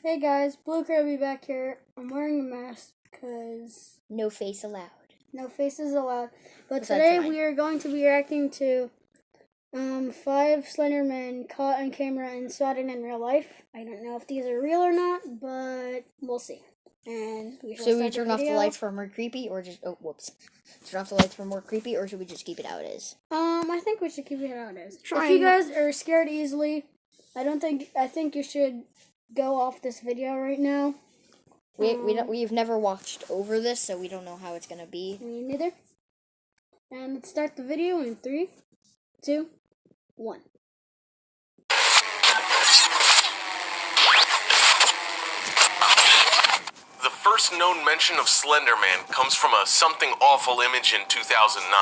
Hey guys, Blue Kirby back here. I'm wearing a mask because no face allowed. No faces allowed. But Besides today mine. we are going to be reacting to 5 slender men caught on camera and spotted in real life. I don't know if these are real or not, but we'll see. And we should we turn off the lights for more creepy, or just turn off the lights for more creepy, or should we just keep it how it is? I think we should keep it how it is. If you guys are scared easily, I think you should go off this video right now. We've never watched over this, so we don't know how it's gonna be. Me neither. And let's start the video in 3, 2, 1. The first known mention of Slender Man comes from a something awful image in 2009.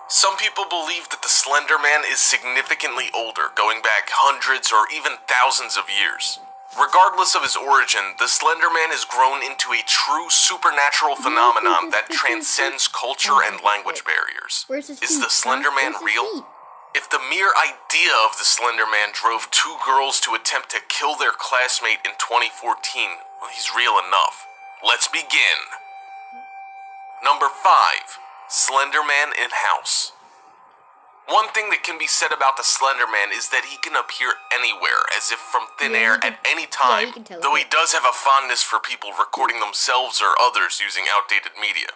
Some people believe that the Slender Man is significantly older, going back hundreds or even thousands of years. Regardless of his origin, the Slender Man has grown into a true supernatural phenomenon that transcends culture and language barriers. Is the Slender Man real? If the mere idea of the Slender Man drove 2 girls to attempt to kill their classmate in 2014, well, he's real enough. Let's begin. Number 5. Slender Man in House. One thing that can be said about the Slender Man is that he can appear anywhere, as if from thin air at any time, though he does have a fondness for people recording themselves or others using outdated media.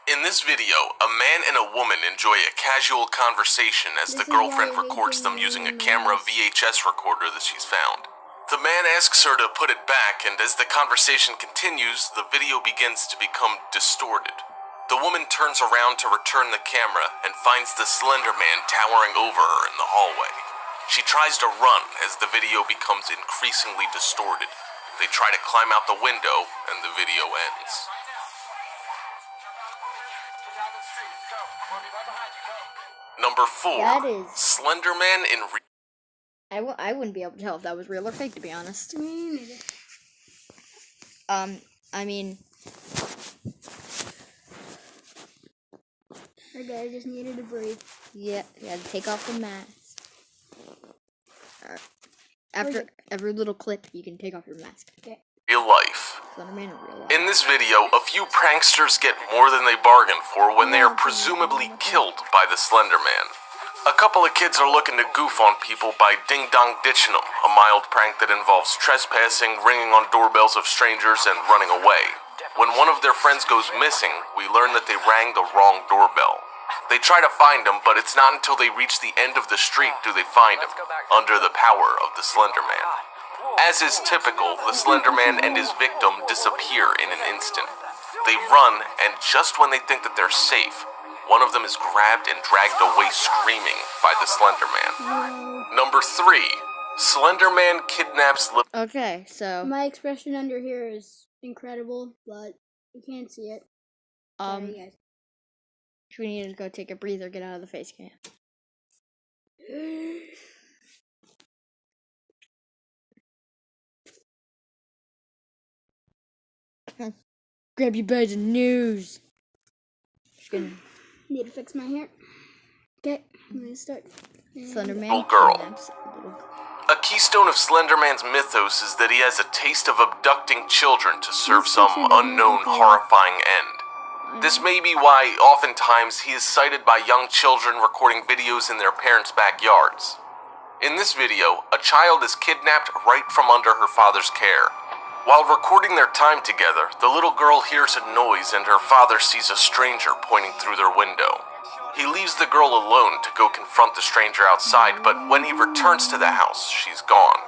In this video, a man and a woman enjoy a casual conversation as the girlfriend records them using a camera VHS recorder that she's found. The man asks her to put it back, and as the conversation continues, the video begins to become distorted. The woman turns around to return the camera and finds the Slender Man towering over her in the hallway. She tries to run as the video becomes increasingly distorted. They try to climb out the window, and the video ends. Number 4. Slender Man in I wouldn't be able to tell if that was real or fake, to be honest. Me neither. I mean... Okay, I just needed to breathe. Yeah, you had to take off the mask. After every little clip, you can take off your mask. Okay. Real life. Slender Man in real life. In this video, a few pranksters get more than they bargained for when they are presumably killed by the Slender Man. A couple of kids are looking to goof on people by ding-dong-ditching them, a mild prank that involves trespassing, ringing on doorbells of strangers, and running away. When one of their friends goes missing, we learn that they rang the wrong doorbell. They try to find him, but it's not until they reach the end of the street do they find him, under the power of the Slender Man. As is typical, the Slender Man and his victim disappear in an instant. They run, and just when they think that they're safe, one of them is grabbed and dragged away screaming by the Slender Man. Number 3. Slender Man kidnaps... Okay, so... My expression under here is incredible, but you can't see it. Sorry, guys. We need to go take a breather, get out of the face cam. Grab your bags of news. Just gonna... Need to fix my hair. Okay, I'm gonna start. Slender Man. Little girl. A keystone of Slender Man's mythos is that he has a taste of abducting children to serve some unknown, horrifying end. This may be why, oftentimes, he is cited by young children recording videos in their parents' backyards. In this video, a child is kidnapped right from under her father's care. While recording their time together, the little girl hears a noise and her father sees a stranger pointing through their window. He leaves the girl alone to go confront the stranger outside, but when he returns to the house, she's gone.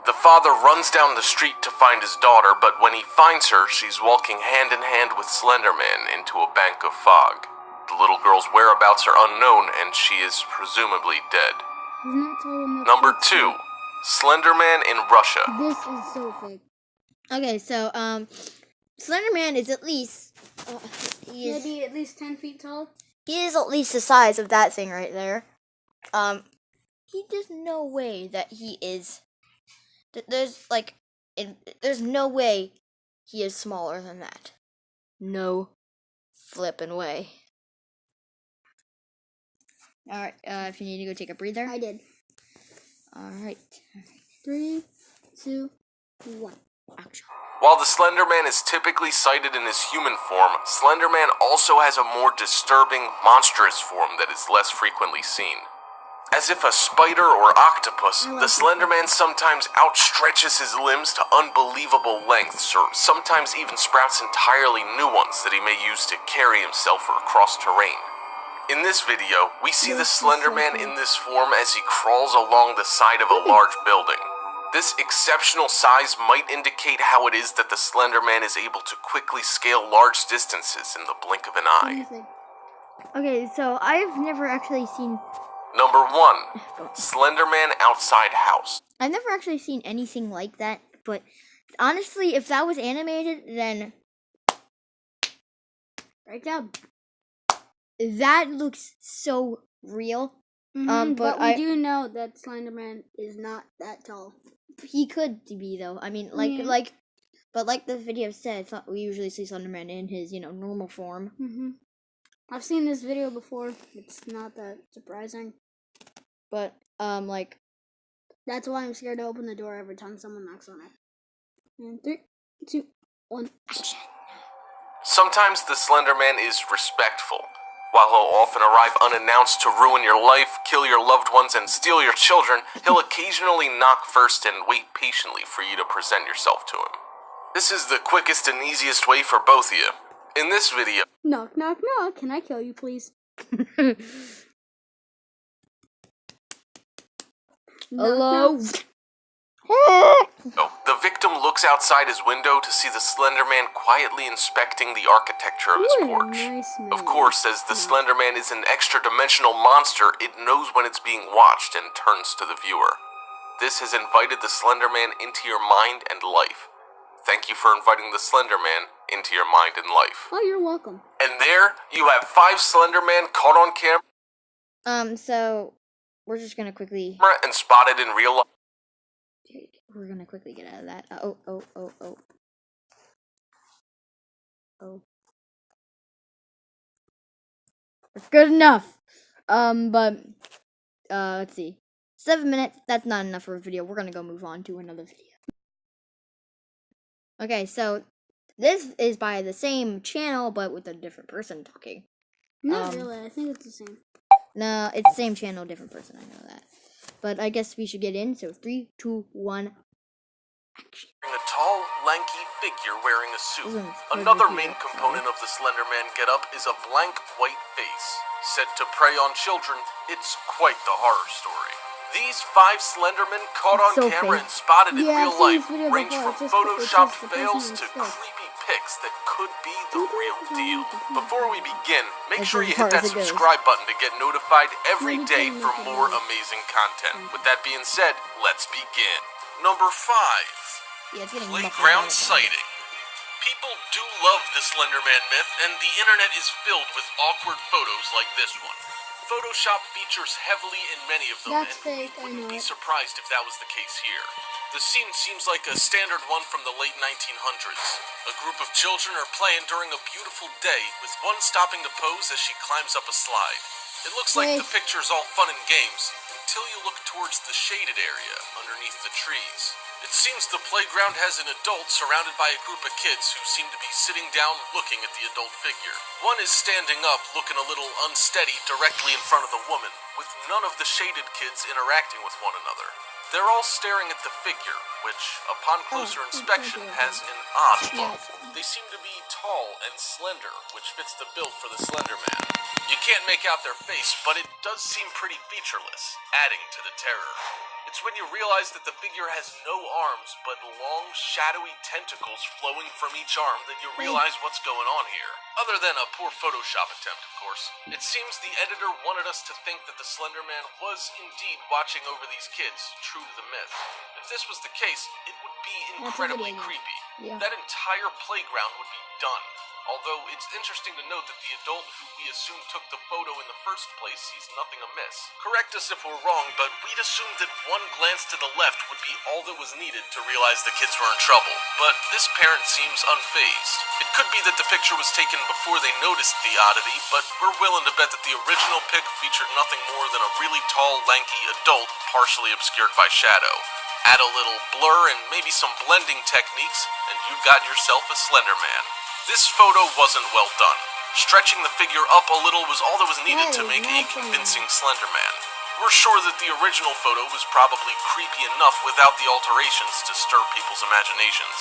The father runs down the street to find his daughter, but when he finds her, she's walking hand in hand with Slender Man into a bank of fog. The little girl's whereabouts are unknown, and she is presumably dead. Number 2. Slender Man in Russia. This is so fake. Okay, so, Slender Man is at least, maybe at least 10 feet tall. He is at least the size of that thing right there. There's no way that he is, there's no way he is smaller than that. No flippin' way. Alright, if you need to go take a breather. I did. Alright. 3, 2, 1. Action. While the Slender Man is typically sighted in his human form, Slender Man also has a more disturbing, monstrous form that is less frequently seen. As if a spider or octopus, the Slender Man sometimes outstretches his limbs to unbelievable lengths, or sometimes even sprouts entirely new ones that he may use to carry himself or across terrain. In this video, we see the Slender Man in this form as he crawls along the side of a large building. This exceptional size might indicate how it is that the Slender Man is able to quickly scale large distances in the blink of an eye. Okay, so I've never actually seen... Number 1. Slender Man outside house. I've never actually seen anything like that, but honestly, if that was animated, then Great job. that looks so real. But we do know that Slenderman is not that tall. He could be though. I mean, but like the video said, we usually see Slenderman in his, normal form. I've seen this video before. It's not that surprising. But that's why I'm scared to open the door every time someone knocks on it. And 3, 2, 1, action. Sometimes the Slender Man is respectful. While he'll often arrive unannounced to ruin your life, kill your loved ones, and steal your children, he'll occasionally knock first and wait patiently for you to present yourself to him. This is the quickest and easiest way for both of you. In this video... Knock, knock, knock. Can I kill you, please? Hello? The victim looks outside his window to see the Slender Man quietly inspecting the architecture of his porch. Of course, as the Slender Man is an extra-dimensional monster, it knows when it's being watched and turns to the viewer. This has invited the Slender Man into your mind and life. Thank you for inviting the Slender Man into your mind and life. Oh, you're welcome. And there, you have 5 Slender Man caught on camera. So we're just gonna quickly... and spotted in real life. We're gonna quickly get out of that. It's good enough. Let's see. 7 minutes, that's not enough for a video. We're gonna go move on to another video. Okay, so this is by the same channel, but with a different person talking. Not really, I think it's the same. No, it's the same channel, different person, I know that. But I guess we should get in, so 3, 2, 1, action. A tall, lanky figure wearing a suit. Another main component of the Slender Man getup is a blank white face. Said to prey on children, it's quite the horror story. These 5 Slendermen caught on camera and spotted in real life range from photoshopped fails to creepy pics that could be the real deal. Before we begin, make sure you hit that subscribe button to get notified every day for more amazing content. With that being said, let's begin. Number 5. Playground sighting. People do love the Slenderman myth, and the internet is filled with awkward photos like this one. Photoshop features heavily in many of them, That's fake, and you wouldn't be surprised if that was the case here. The scene seems like a standard one from the late 1900s. A group of children are playing during a beautiful day, with one stopping to pose as she climbs up a slide. It looks like the picture's all fun and games, until you look towards the shaded area underneath the trees. It seems the playground has an adult surrounded by a group of kids who seem to be sitting down looking at the adult figure. One is standing up looking a little unsteady directly in front of the woman, with none of the shaded kids interacting with one another. They're all staring at the figure, which, upon closer inspection, has an odd look. They seem to be tall and slender, which fits the bill for the Slender Man. You can't make out their face, but it does seem pretty featureless, adding to the terror. It's when you realize that the figure has no arms, but long, shadowy tentacles flowing from each arm that you realize what's going on here. Other than a poor Photoshop attempt, of course. It seems the editor wanted us to think that the Slender Man was indeed watching over these kids, true to the myth. If this was the case, it would be incredibly creepy. That entire playground would be done. Although it's interesting to note that the adult who we assume took the photo in the first place sees nothing amiss. Correct us if we're wrong, but we'd assume that one glance to the left would be all that was needed to realize the kids were in trouble. But this parent seems unfazed. It could be that the picture was taken before they noticed the oddity, but we're willing to bet that the original pic featured nothing more than a really tall, lanky adult partially obscured by shadow. Add a little blur and maybe some blending techniques, and you've got yourself a Slender Man. This photo wasn't well done. Stretching the figure up a little was all that was needed to make a convincing Slender Man. We're sure that the original photo was probably creepy enough without the alterations to stir people's imaginations.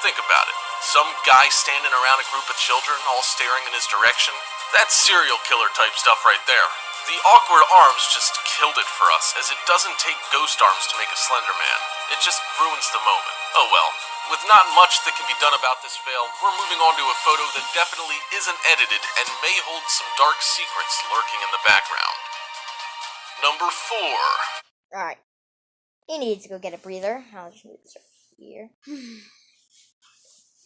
Think about it. Some guy standing around a group of children all staring in his direction. That's serial killer type stuff right there. The awkward arms just killed it for us, as it doesn't take ghost arms to make a Slender Man. It just ruins the moment. Oh well. With not much that can be done about this fail, we're moving on to a photo that definitely isn't edited and may hold some dark secrets lurking in the background. Number 4. Alright. He needs to go get a breather. I'll just move this here.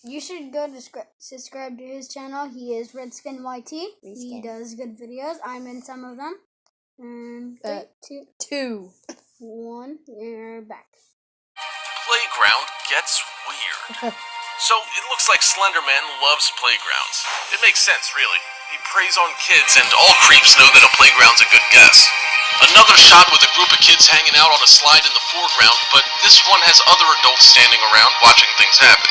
You should go to subscribe to his channel. He is Redskin YT. He does good videos. I'm in some of them. And 3, 2, 1, you're back. Playground gets weird. So it looks like Slender Man loves playgrounds. It makes sense, really. He preys on kids, and all creeps know that a playground's a good guess. Another shot with a group of kids hanging out on a slide in the foreground, but this one has other adults standing around watching things happen.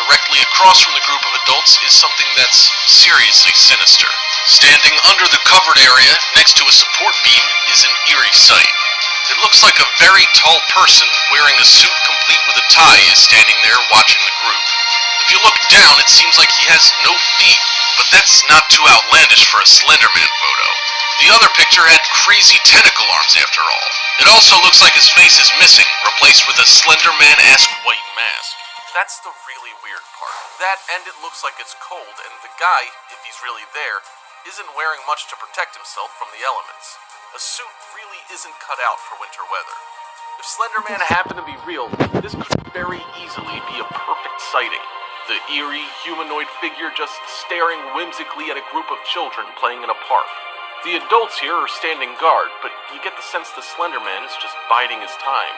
Directly across from the group of adults is something that's seriously sinister. Standing under the covered area, next to a support beam, is an eerie sight. It looks like a very tall person wearing a suit complete with a tie is standing there watching the group. If you look down, it seems like he has no feet, but that's not too outlandish for a Slender Man photo. The other picture had crazy tentacle arms after all. It also looks like his face is missing, replaced with a Slender Man-esque white mask. That's the really weird part. That, and it looks like it's cold, and the guy, if he's really there, isn't wearing much to protect himself from the elements. A suit really isn't cut out for winter weather. If Slender Man happened to be real, this could very easily be a perfect sighting. The eerie, humanoid figure just staring whimsically at a group of children playing in a park. The adults here are standing guard, but you get the sense the Slender Man is just biding his time.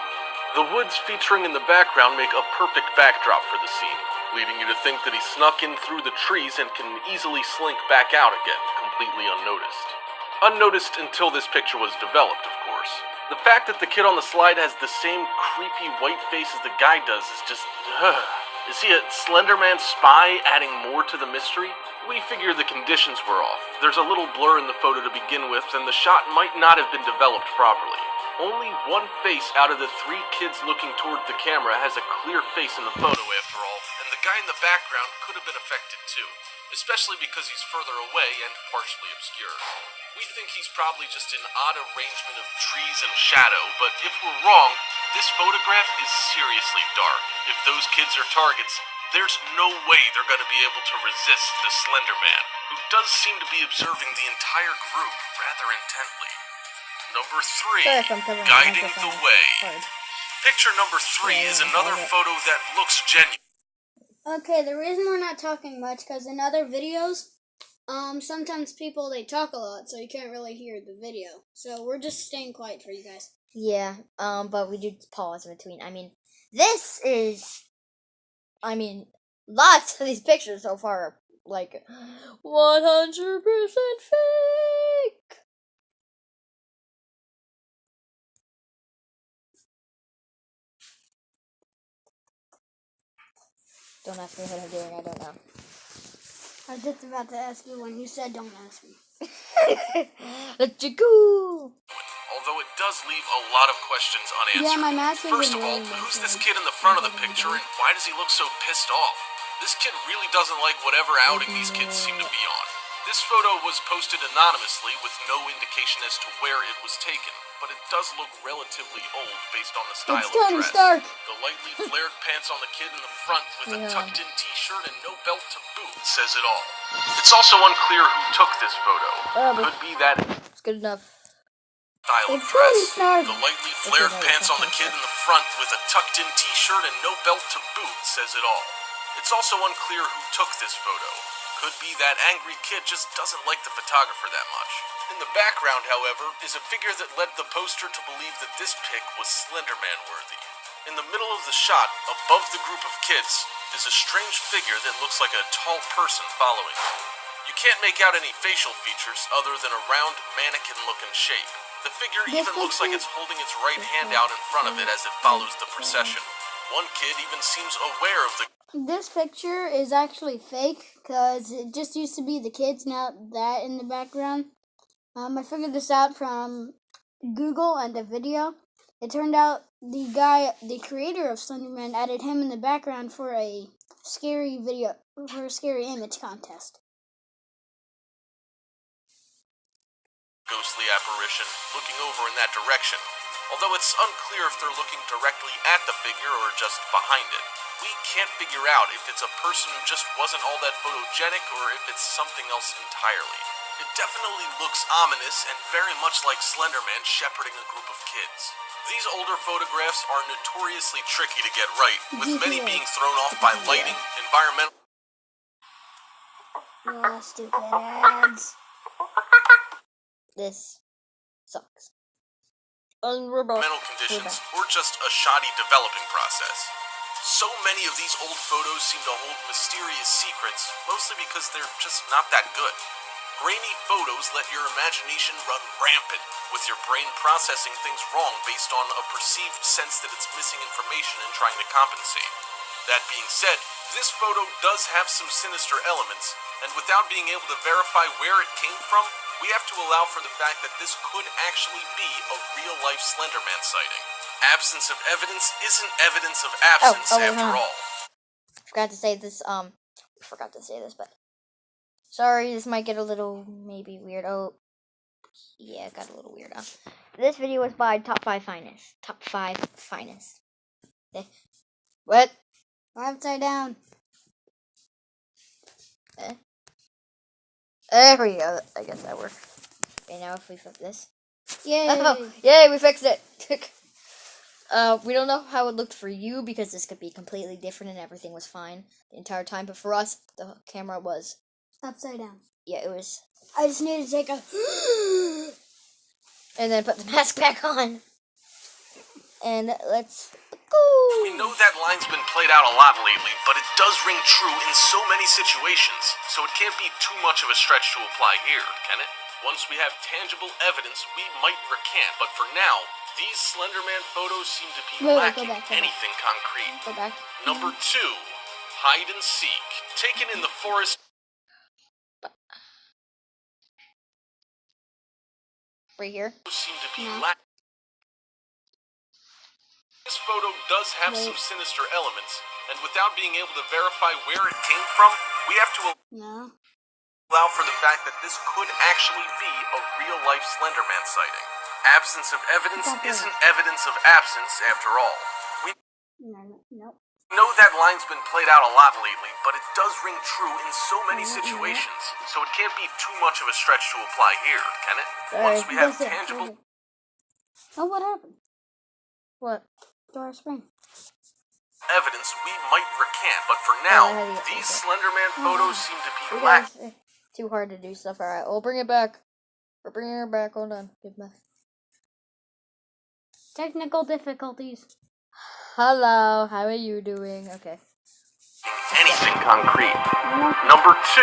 The woods featuring in the background make a perfect backdrop for the scene, leading you to think that he snuck in through the trees and can easily slink back out again, completely unnoticed. Unnoticed until this picture was developed, of course. The fact that the kid on the slide has the same creepy white face as the guy does is just... Is he a Slender Man spy adding more to the mystery? We figure the conditions were off. There's a little blur in the photo to begin with, and the shot might not have been developed properly. Only one face out of the 3 kids looking toward the camera has a clear face in the photo after all, and the guy in the background could have been affected too, especially because he's further away and partially obscured. We think he's probably just an odd arrangement of trees and shadow, but if we're wrong, this photograph is seriously dark. If those kids are targets, there's no way they're going to be able to resist the Slender Man, who does seem to be observing the entire group rather intently. Number 3, guiding the way. Picture number 3 is another photo that looks genuine. Okay, the reason we're not talking much, because in other videos, sometimes people, they talk a lot, so you can't really hear the video. So we're just staying quiet for you guys. Yeah, but we do pause in between. Lots of these pictures so far are, 100% fake! Don't ask me what I'm doing, I don't know. I was just about to ask you when you said don't ask me. Let you go! Although it does leave a lot of questions unanswered. Yeah, my mask is First of all, who's this kid in the front of the picture, and why does he look so pissed off? This kid really doesn't like whatever outing these kids seem to be on. This photo was posted anonymously with no indication as to where it was taken, but it does look relatively old based on the style of Tony dress. Stark. The lightly flared pants on the kid in the front with a tucked-in t-shirt and no belt to boot says it all. It's also unclear who took this photo. Could be that it's good enough. Style of dress. The lightly flared pants on the kid in the front with a tucked-in t-shirt and no belt to boot says it all. It's also unclear who took this photo. Could be that angry kid just doesn't like the photographer that much. In the background, however, is a figure that led the poster to believe that this pic was Slender Man worthy. In the middle of the shot, above the group of kids, is a strange figure that looks like a tall person following him. You can't make out any facial features other than a round, mannequin-looking shape. The figure This even looks like picture- it's holding its right hand out in front of it as it follows the procession. One kid even seems aware of the This picture is actually fake because it just used to be the kids, not that in the background. I figured this out from Google and a video. It turned out the creator of Slenderman, added him in the background for a scary image contest. ghostly apparition looking over in that direction, although it's unclear if they're looking directly at the figure or just behind it. We can't figure out if it's a person who just wasn't all that photogenic or if it's something else entirely. It definitely looks ominous and very much like Slenderman shepherding a group of kids. These older photographs are notoriously tricky to get right, with many being thrown off by lighting, environmental Stupid ads. This sucks. Unreal. conditions, or just a shoddy developing process. So many of these old photos seem to hold mysterious secrets, mostly because they're just not that good. Grainy photos let your imagination run rampant, with your brain processing things wrong based on a perceived sense that it's missing information and trying to compensate. That being said, this photo does have some sinister elements, and without being able to verify where it came from, we have to allow for the fact that this could actually be a real-life Slenderman sighting. Absence of evidence isn't evidence of absence after all. Forgot to say this, but sorry, this might get a little, maybe weird. Oh, yeah, it got a little weird. This video was by Top 5 Finest. Top 5 Finest. What? Upside down. There we go. I guess that worked. Okay, now if we flip this. Yay! Oh, yay, we fixed it! We don't know how it looked for you because this could be completely different and everything was fine the entire time. But for us, the camera was... Upside down. Yeah, it was... I just need to take a... and then put the mask back on. And let's go! We know that line's been played out a lot lately, but it does ring true in so many situations, so it can't be too much of a stretch to apply here, can it? Once we have tangible evidence, we might recant, but for now, these Slenderman photos seem to be lacking go back. anything concrete. Go back. Number 2, hide and seek. Taken in the forest. Right here. Seem to be No. lacking. This photo does have some sinister elements, and without being able to verify where it came from, we have to No. allow for the fact that this could actually be a real-life Slenderman sighting. Absence of evidence isn't evidence of absence, after all. We No. know that line's been played out a lot lately, but it does ring true in so many situations, so it can't be too much of a stretch to apply here, can it? Once we have tangible Oh, what happened? What? Door spring. evidence, we might recant, but for now, I had to get these this. Slenderman photos seem to be You lacking. guys, too hard to do stuff. Alright, we'll bring it back. We're bringing it back. Hold on. Give me... Technical difficulties. Hello, how are you doing? Okay. Anything concrete. Number 2,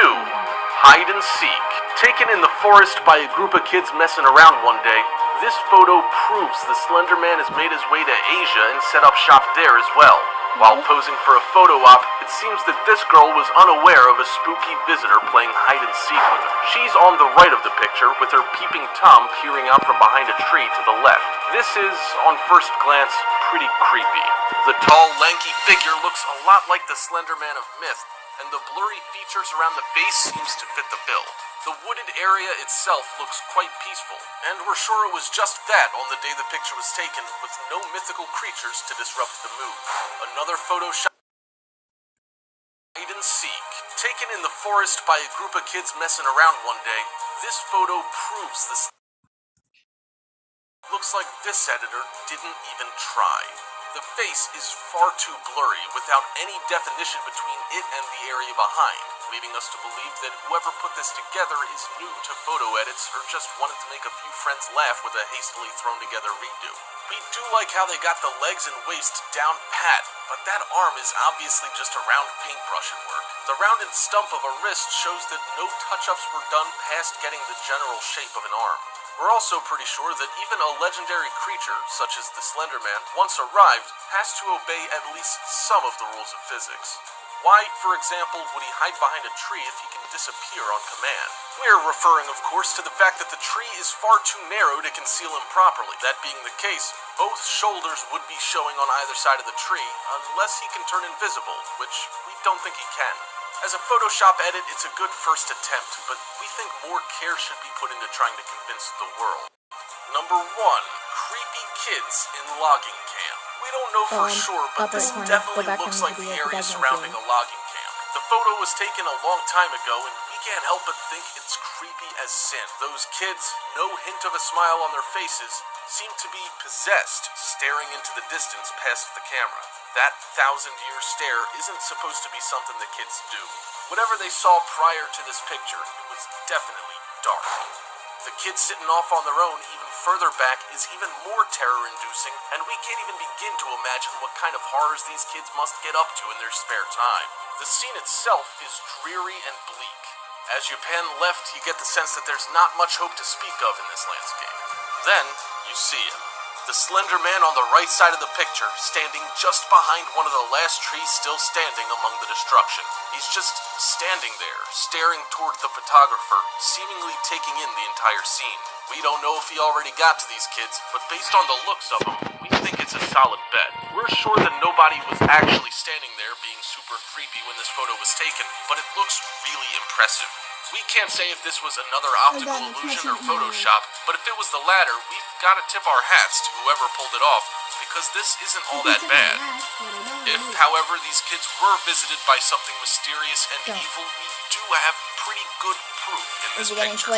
hide and seek. Taken in the forest by a group of kids messing around one day, this photo proves the Slender Man has made his way to Asia and set up shop there as well. While posing for a photo op, it seems that this girl was unaware of a spooky visitor playing hide and seek with her. She's on the right of the picture, with her peeping Tom peering out from behind a tree to the left. This is, on first glance, pretty creepy. The tall, lanky figure looks a lot like the Slender Man of myth, and the blurry features around the face seems to fit the bill. The wooded area itself looks quite peaceful, and we're sure it was just that on the day the picture was taken, with no mythical creatures to disrupt the mood. Another photo shot. Hide and seek. Taken in the forest by a group of kids messing around one day, this photo proves this. Looks like this editor didn't even try. The face is far too blurry, without any definition between it and the area behind, leading us to believe that whoever put this together is new to photo edits or just wanted to make a few friends laugh with a hastily thrown together redo. We do like how they got the legs and waist down pat, but that arm is obviously just a round paintbrush at work. The rounded stump of a wrist shows that no touch-ups were done past getting the general shape of an arm. We're also pretty sure that even a legendary creature, such as the Slender Man, once arrived, has to obey at least some of the rules of physics. Why, for example, would he hide behind a tree if he can disappear on command? We're referring, of course, to the fact that the tree is far too narrow to conceal him properly. That being the case, both shoulders would be showing on either side of the tree, unless he can turn invisible, which we don't think he can. As a Photoshop edit, it's a good first attempt, but we think more care should be put into trying to convince the world. Number 1. Creepy kids in logging camp. We don't know for sure, but this definitely looks like the area surrounding a logging camp. The photo was taken a long time ago, and we can't help but think it's creepy as sin. Those kids, no hint of a smile on their faces, seem to be possessed, staring into the distance past the camera. That 1,000-year stare isn't supposed to be something that kids do. Whatever they saw prior to this picture, it was definitely dark. The kids sitting off on their own even further back is even more terror-inducing, and we can't even begin to imagine what kind of horrors these kids must get up to in their spare time. The scene itself is dreary and bleak. As you pan left, you get the sense that there's not much hope to speak of in this landscape. Then, you see him. The Slender Man on the right side of the picture, standing just behind one of the last trees still standing among the destruction. He's just standing there, staring toward the photographer, seemingly taking in the entire scene. We don't know if he already got to these kids, but based on the looks of them, we think it's a solid bet. We're sure that nobody was actually standing there being super creepy when this photo was taken, but it looks really impressive. We can't say if this was another optical illusion or Photoshop, but if it was the latter, we've got to tip our hats to whoever pulled it off, because this isn't all that bad. If, however, these kids were visited by something mysterious and evil, we do have pretty good proof in this picture.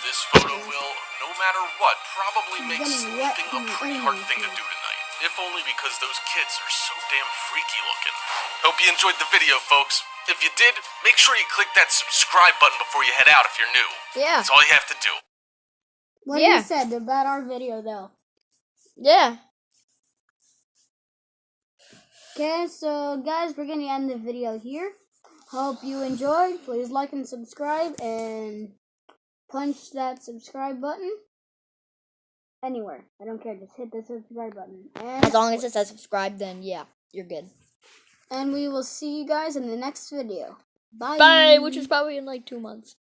This photo will, no matter what, probably make sleeping a pretty hard thing to do tonight. If only because those kids are so damn freaky looking. Hope you enjoyed the video, folks. If you did, make sure you click that subscribe button before you head out if you're new. Yeah. That's all you have to do. What you said about our video, though. Yeah. Okay, so guys, we're gonna end the video here. Hope you enjoyed. Please like and subscribe, and punch that subscribe button anywhere. I don't care. Just hit the subscribe button. And As long as it says subscribe, then yeah, you're good. And we will see you guys in the next video. Bye. Bye, which is probably in like 2 months.